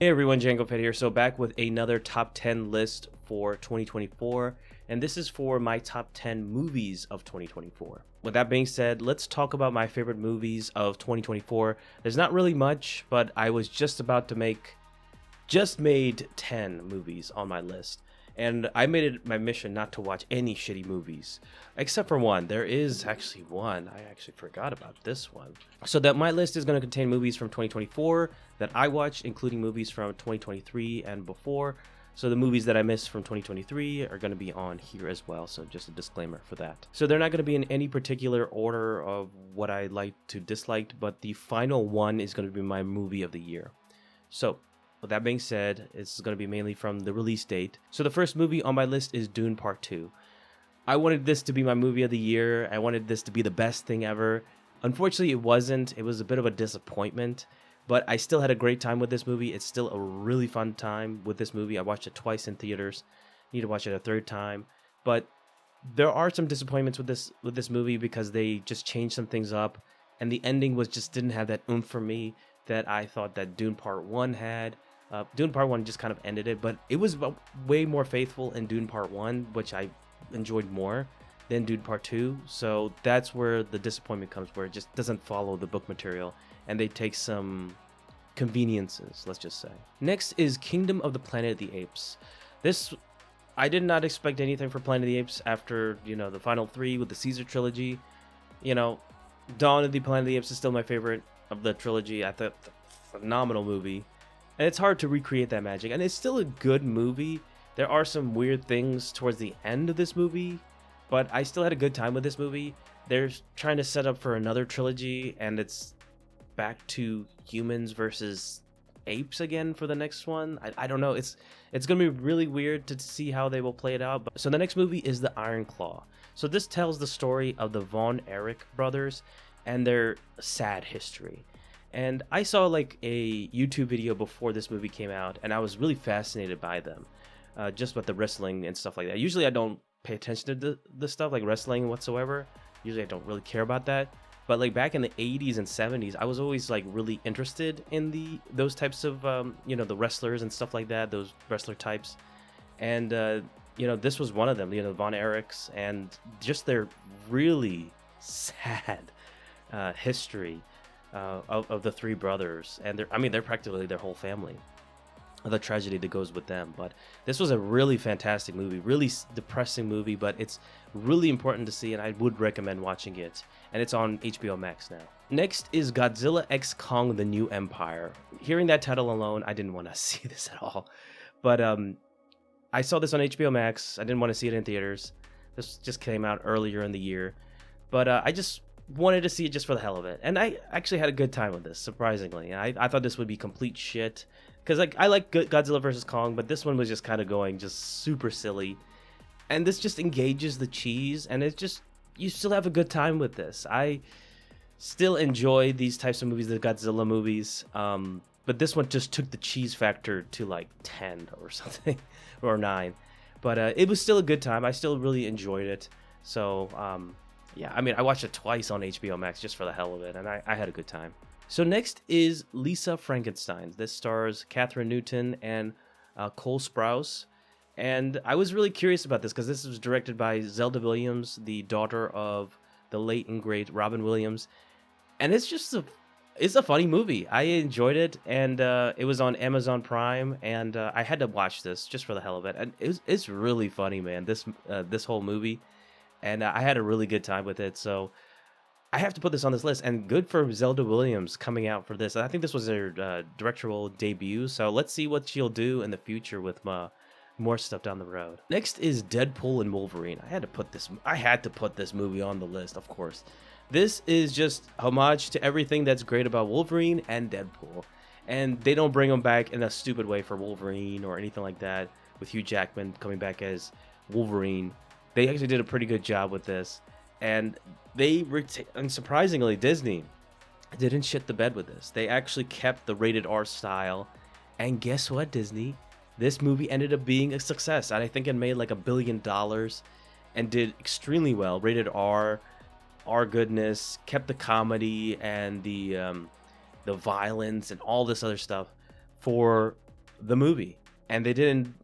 Hey everyone, Django Fett here. So back with another top 10 list for 2024, and this is for my top 10 movies of 2024. With that being said, let's talk about my favorite movies of 2024. There's not really much, but I was just made 10 movies on my list. And I made it my mission not to watch any shitty movies, except for one. There is actually one. I actually forgot about this one. So that my list is going to contain movies from 2024 that I watched, including movies from 2023 and before. So the movies that I missed from 2023 are going to be on here as well. So just a disclaimer for that. So they're not going to be in any particular order of what I liked to disliked, but the final one is going to be my movie of the year. So with that being said, it's going to be mainly from the release date. So the first movie on my list is Dune Part 2. I wanted this to be my movie of the year. I wanted this to be the best thing ever. Unfortunately, it wasn't. It was a bit of a disappointment, but I still had a great time with this movie. It's still a really fun time with this movie. I watched it twice in theaters. Need to watch it a third time. But there are some disappointments with this movie because they just changed some things up, and the ending just didn't have that oomph for me that I thought that Dune Part 1 had. Dune Part 1 just kind of ended it, but it was way more faithful in Dune Part 1, which I enjoyed more than Dune Part 2. So that's where the disappointment comes, where it just doesn't follow the book material, and they take some conveniences, let's just say. Next is Kingdom of the Planet of the Apes. This, I did not expect anything for Planet of the Apes after, the final three with the Caesar trilogy. Dawn of the Planet of the Apes is still my favorite of the trilogy. I thought phenomenal movie. And it's hard to recreate that magic. And it's still a good movie. There are some weird things towards the end of this movie, but I still had a good time with this movie. They're trying to set up for another trilogy, and it's back to humans versus apes again for the next one. I don't know. It's going to be really weird to see how they will play it out. So the next movie is The Iron Claw. So this tells the story of the Von Erich brothers and their sad history. And I saw like a YouTube video before this movie came out, and I was really fascinated by them, just with the wrestling and stuff like that. Usually I don't pay attention to the stuff like wrestling whatsoever. Usually I don't really care about that. But like back in the 80s and 70s, I was always like really interested in those types of, the wrestlers and stuff like that, those wrestler types. And, this was one of them, Von Erichs, and just their really sad history. Of the three brothers, and they're practically their whole family, the tragedy that goes with them. But this was a really fantastic movie, really depressing movie, but it's really important to see, and I would recommend watching it, and it's on HBO Max now. Next is Godzilla x Kong: The New Empire. Hearing that title alone, I didn't want to see this at all, but I saw this on HBO Max. I didn't want to see it in theaters. This just came out earlier in the year, but I just wanted to see it just for the hell of it, and I actually had a good time with this, surprisingly. I thought this would be complete shit, because I like Godzilla vs. Kong, but this one was just kind of going just super silly, and this just engages the cheese, and it's just, you still have a good time with this. I still enjoy these types of movies, the Godzilla movies, but this one just took the cheese factor to like 10 or something, or 9, but it was still a good time. I still really enjoyed it. So yeah, I watched it twice on HBO Max just for the hell of it, and I had a good time. So next is Lisa Frankenstein. This stars Catherine Newton and Cole Sprouse. And I was really curious about this because this was directed by Zelda Williams, the daughter of the late and great Robin Williams. And it's just it's a funny movie. I enjoyed it, and it was on Amazon Prime, and I had to watch this just for the hell of it. And it's really funny, man, this whole movie. And I had a really good time with it, so I have to put this on this list. And good for Zelda Williams coming out for this. I think this was her directorial debut, so let's see what she'll do in the future with more stuff down the road. Next is Deadpool and Wolverine. I had to put this movie on the list, of course. This is just homage to everything that's great about Wolverine and Deadpool, and they don't bring them back in a stupid way for Wolverine or anything like that, with Hugh Jackman coming back as Wolverine. They actually did a pretty good job with this, and and surprisingly, Disney didn't shit the bed with this. They actually kept the rated R style, and guess what, Disney? This movie ended up being a success, and I think it made like $1 billion, and did extremely well. Rated R goodness, kept the comedy and the violence and all this other stuff for the movie, and they didn't,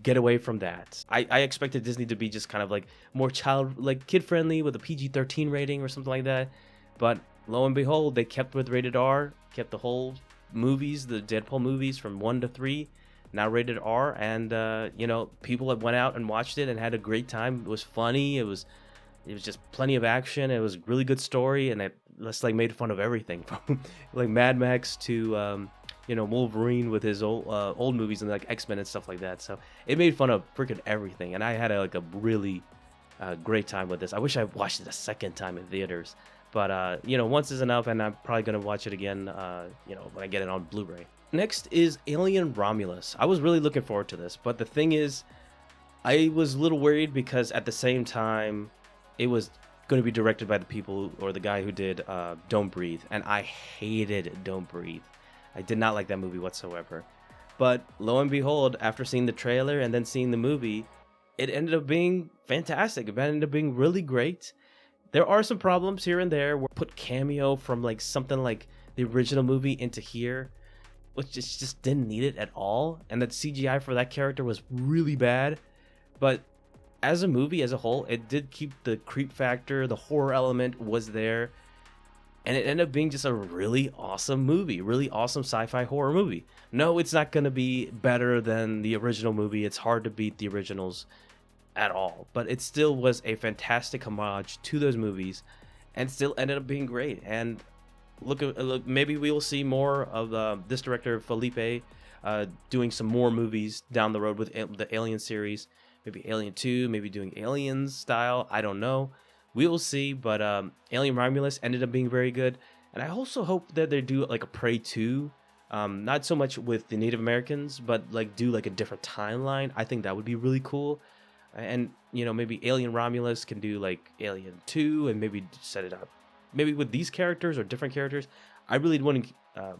get away from that. I expected Disney to be just kind of like more like kid friendly with a PG-13 rating or something like that, but lo and behold, they kept with rated R, kept the whole movies, the Deadpool movies from 1 to 3, now rated R, and people have went out and watched it and had a great time. It was funny. It was just plenty of action. It was a really good story, and it just like made fun of everything from like Mad Max to Wolverine with his old movies and like X-Men and stuff like that. So it made fun of freaking everything, and I had a really great time with this. I wish I watched it a second time in theaters, but once is enough, and I'm probably gonna watch it again when I get it on Blu-ray. Next is Alien Romulus. I was really looking forward to this, but the thing is, I was a little worried because at the same time, it was going to be directed by the people or the guy who did Don't Breathe, and I hated Don't Breathe. I did not like that movie whatsoever. But lo and behold, after seeing the trailer and then seeing the movie, it ended up being fantastic. It ended up being really great. There are some problems here and there. We put cameo from like something like the original movie into here, which just didn't need it at all. And the CGI for that character was really bad. But as a movie as a whole, it did keep the creep factor, the horror element was there, and it ended up being just a really awesome movie, really awesome sci-fi horror movie. No, it's not going to be better than the original movie. It's hard to beat the originals at all, but it still was a fantastic homage to those movies and still ended up being great. And look, maybe we will see more of this director, Felipe, doing some more movies down the road with the Alien series. Maybe Alien 2, maybe doing Aliens style. I don't know. We will see. But Alien Romulus ended up being very good. And I also hope that they do like a Prey 2. Not so much with the Native Americans, but like do like a different timeline. I think that would be really cool. And, maybe Alien Romulus can do like Alien 2 and maybe set it up. Maybe with these characters or different characters. I really wouldn't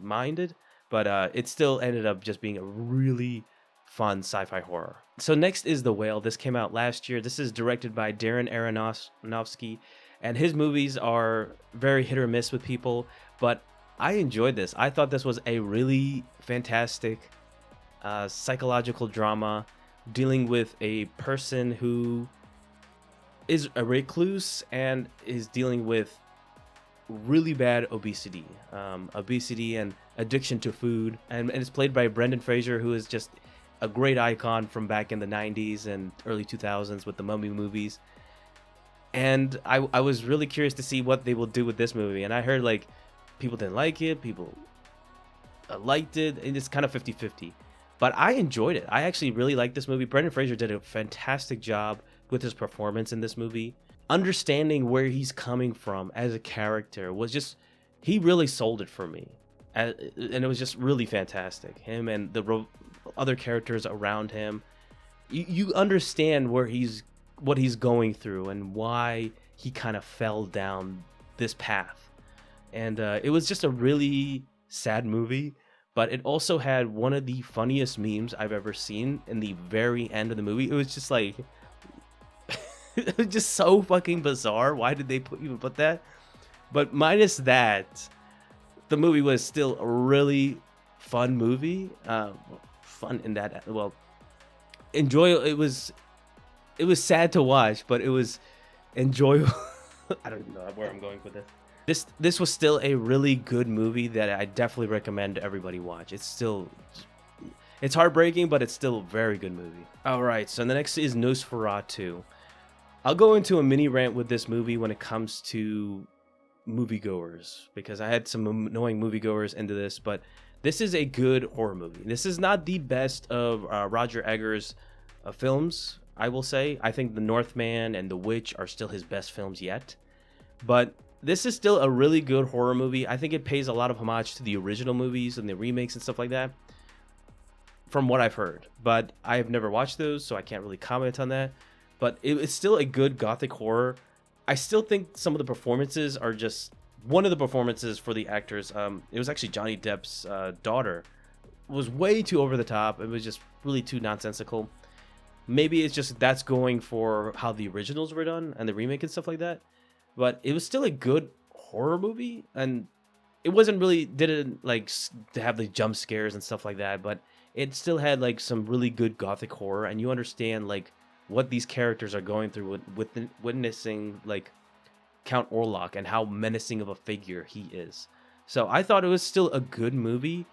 mind it. But it still ended up just being a really fun sci-fi horror. So next is The Whale. This came out last year. This is directed by Darren Aronofsky, and his movies are very hit or miss with people, but I enjoyed this. I thought this was a really fantastic psychological drama dealing with a person who is a recluse and is dealing with really bad obesity and addiction to food, and it's played by Brendan Fraser, who is just a great icon from back in the 90s and early 2000s with the Mummy movies. And I was really curious to see what they will do with this movie. And I heard like people didn't like it, people liked it, and it's kind of 50-50. But I enjoyed it. I actually really liked this movie. Brendan Fraser did a fantastic job with his performance in this movie. Understanding where he's coming from as a character was just, he really sold it for me. And it was just really fantastic. Him and the other characters around him, you understand what he's going through and why he kind of fell down this path. And it was just a really sad movie, but it also had one of the funniest memes I've ever seen in the very end of the movie. It was just like it was just so fucking bizarre. Why did they even put that? But minus that, the movie was still a really fun movie. Fun in that, well, enjoyable. It was sad to watch, but it was enjoyable. I don't know where I'm going with this. This was still a really good movie that I definitely recommend everybody watch. It's heartbreaking, but it's still a very good movie. All right, so the next is Nosferatu. I'll go into a mini rant with this movie when it comes to moviegoers, because I had some annoying moviegoers into this, but this is a good horror movie. This is not the best of Roger Eggers' films, I will say. I think The Northman and The Witch are still his best films yet. But this is still a really good horror movie. I think it pays a lot of homage to the original movies and the remakes and stuff like that, from what I've heard. But I have never watched those, so I can't really comment on that. But it's still a good gothic horror. I still think some of the performances are just... One of the performances for the actors, it was actually Johnny Depp's daughter, was way too over the top. It was just really too nonsensical. Maybe it's just that's going for how the originals were done and the remake and stuff like that. But it was still a good horror movie, and it wasn't really, didn't like to have the jump scares and stuff like that, but it still had like some really good gothic horror, and you understand like what these characters are going through with witnessing like Count Orlok and how menacing of a figure he is. So I thought it was still a good movie,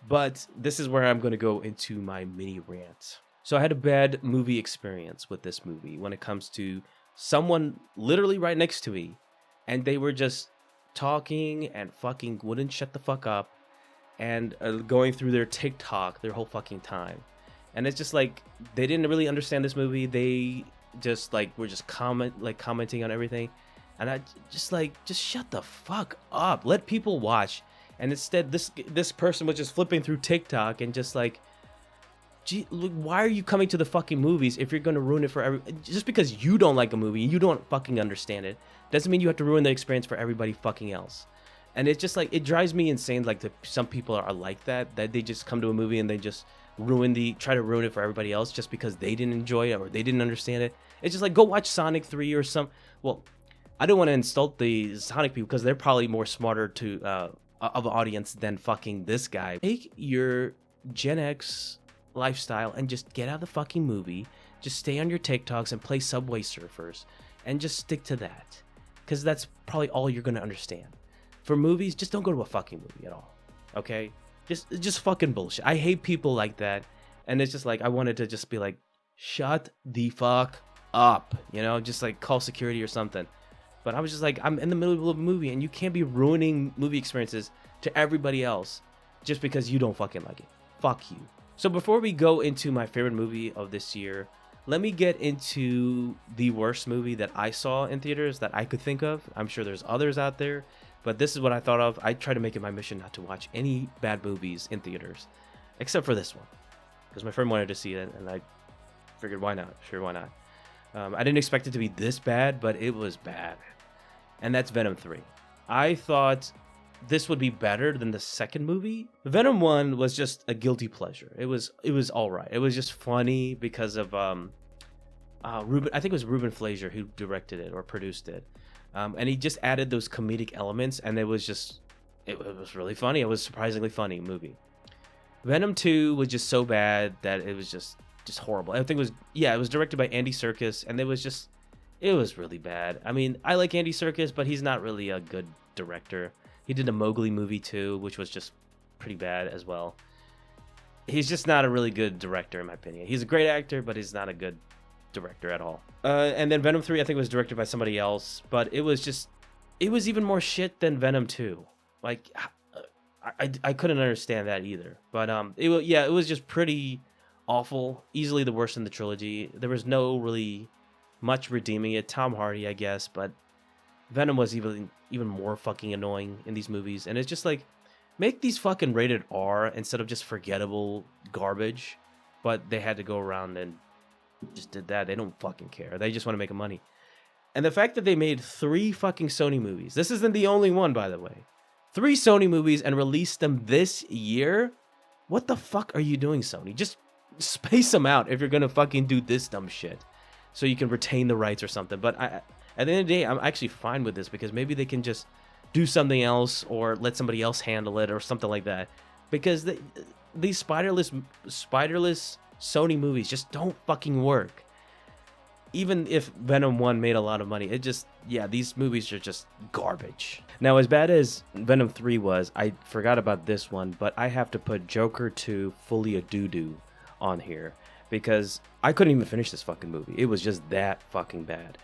but this is where I'm going to go into my mini rant. So I had a bad movie experience with this movie when it comes to someone literally right next to me, and they were just talking and fucking wouldn't shut the fuck up, and going through their TikTok their whole fucking time. And it's just like they didn't really understand this movie. They just like were just commenting on everything, and I just shut the fuck up. Let people watch. And instead, this person was just flipping through TikTok and just like, gee, look, why are you coming to the fucking movies if you're gonna ruin it for just because you don't like a movie and you don't fucking understand it doesn't mean you have to ruin the experience for everybody fucking else. And it's just like, it drives me insane. Like some people are like that they just come to a movie and they just try to ruin it for everybody else just because they didn't enjoy it or they didn't understand it. It's just like, go watch Sonic 3 or some. Well, I don't want to insult the Sonic people because they're probably more smarter of an audience than fucking this guy. Take your Gen X lifestyle and just get out of the fucking movie. Just stay on your TikToks and play Subway Surfers and just stick to that, because that's probably all you're gonna understand. For movies, just don't go to a fucking movie at all. Okay? Just fucking bullshit. I hate people like that, and it's just like I wanted to just be like, shut the fuck up, you know, just like call security or something. But I was just like, I'm in the middle of a movie, and you can't be ruining movie experiences to everybody else just because you don't fucking like it. Fuck you. So before we go into my favorite movie of this year, let me get into the worst movie that I saw in theaters that I could think of. I'm sure there's others out there, but this is what I thought of. I try to make it my mission not to watch any bad movies in theaters, except for this one, because my friend wanted to see it, and I figured, why not? Sure, why not? I didn't expect it to be this bad, but it was bad. And that's Venom 3. I thought this would be better than the second movie. Venom 1 was just a guilty pleasure. It was all right. It was just funny because of Ruben. I think it was Ruben Fleischer who directed it or produced it, and he just added those comedic elements, and it was really funny. It was a surprisingly funny movie. Venom 2 was just so bad that it was just horrible. I think it was directed by Andy Serkis, and it was really bad. I mean, I like Andy Serkis, but he's not really a good director. He did a Mowgli movie too, which was just pretty bad as well. He's just not a really good director, in my opinion. He's a great actor, but he's not a good director at all. And then Venom 3, I think, was directed by somebody else, but it was even more shit than Venom 2. Like, I couldn't understand that either. But it was just pretty awful. Easily the worst in the trilogy. There was no really much redeeming it. Tom Hardy, I guess, but Venom was even more fucking annoying in these movies. And it's just like, make these fucking rated R instead of just forgettable garbage. But they had to go around and just did that. They don't fucking care. They just want to make money. And the fact that they made 3 fucking Sony movies. This isn't the only one, by the way. 3 Sony movies and released them this year? What the fuck are you doing, Sony? Just space them out if you're gonna fucking do this dumb shit, so you can retain the rights or something. But at the end of the day, I'm actually fine with this, because maybe they can just do something else or let somebody else handle it or something like that. Because these spiderless Sony movies just don't fucking work. Even if Venom 1 made a lot of money, these movies are just garbage. Now, as bad as Venom 3 was, I forgot about this one, but I have to put Joker 2 Fully a Doo-Doo on here, because I couldn't even finish this fucking movie. It was just that fucking bad.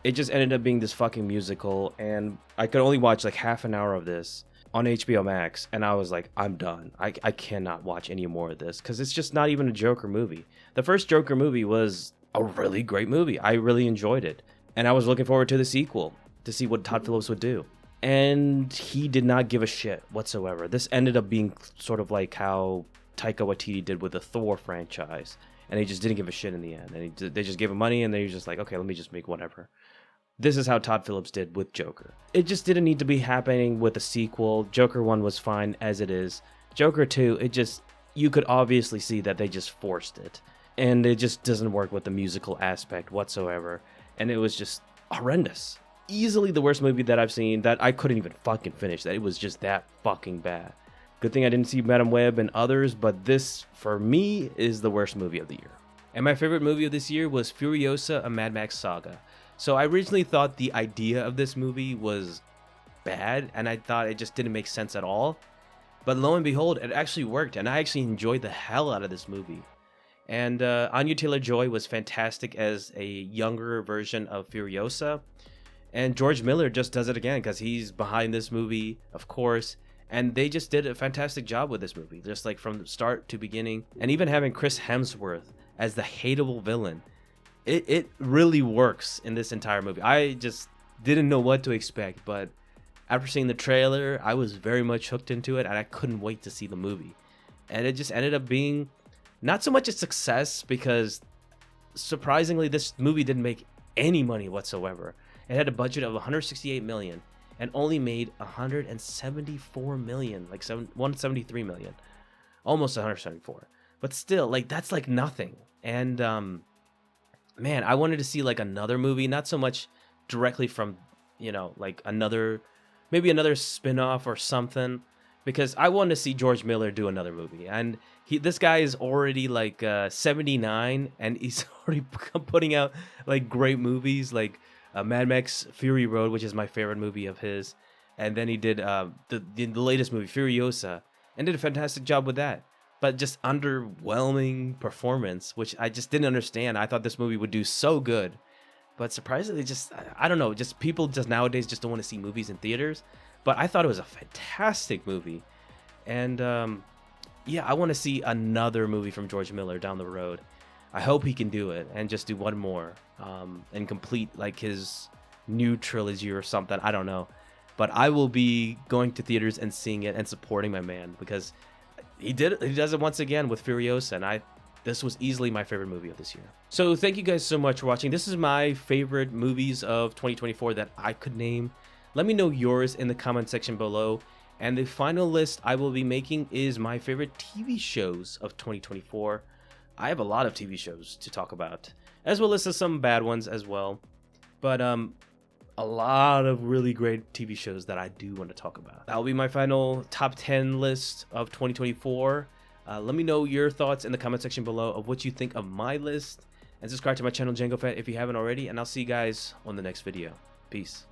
It just ended up being this fucking musical, and I could only watch like half an hour of this on HBO Max, and I was like, I'm done. I cannot watch any more of this, because it's just not even a Joker movie. The first Joker movie was a really great movie. I really enjoyed it, and I was looking forward to the sequel to see what Todd Phillips would do. And he did not give a shit whatsoever. This ended up being sort of like how Taika Waititi did with the Thor franchise, and he just didn't give a shit in the end. And they just gave him money, and they were just like, okay, let me just make whatever. This is how Todd Phillips did with Joker. It just didn't need to be happening with a sequel. Joker 1 was fine as it is. Joker 2, you could obviously see that they just forced it. And it just doesn't work with the musical aspect whatsoever. And it was just horrendous. Easily the worst movie that I've seen, that I couldn't even fucking finish. That it was just that fucking bad. Good thing I didn't see Madam Web and others, but this, for me, is the worst movie of the year. And my favorite movie of this year was Furiosa: A Mad Max Saga. So I originally thought the idea of this movie was bad, and I thought it just didn't make sense at all. But lo and behold, it actually worked, and I actually enjoyed the hell out of this movie. And Anya Taylor-Joy was fantastic as a younger version of Furiosa. And George Miller just does it again because he's behind this movie, of course. And they just did a fantastic job with this movie, just like from start to beginning. And even having Chris Hemsworth as the hateable villain, it really works in this entire movie. I just didn't know what to expect, but after seeing the trailer, I was very much hooked into it, and I couldn't wait to see the movie. And it just ended up being not so much a success because, surprisingly, this movie didn't make any money whatsoever. It had a budget of $168 million and only made $174 million, like 173 million, almost 174. But still, like, that's like nothing. And man, I wanted to see like another movie, not so much directly from, like maybe another spin-off or something, because I wanted to see George Miller do another movie. And this guy is already like 79, and he's already putting out like great movies, like Mad Max Fury Road, which is my favorite movie of his. And then he did the latest movie, Furiosa, and did a fantastic job with that. But just underwhelming performance, which I just didn't understand. I thought this movie would do so good. But surprisingly, I don't know, just people just nowadays just don't want to see movies in theaters. But I thought it was a fantastic movie. And yeah, I want to see another movie from George Miller down the road. I hope he can do it and just do one more and complete like his new trilogy or something. I don't know. But I will be going to theaters and seeing it and supporting my man, because he does it once again with Furiosa, and this was easily my favorite movie of this year. So thank you guys so much for watching. This is my favorite movies of 2024 that I could name. Let me know yours in the comment section below. And the final list I will be making is my favorite TV shows of 2024. I have a lot of TV shows to talk about, as well as some bad ones as well. But a lot of really great TV shows that I do want to talk about. That'll be my final top 10 list of 2024. Let me know your thoughts in the comment section below of what you think of my list. And subscribe to my channel, Django Fett, if you haven't already. And I'll see you guys on the next video. Peace.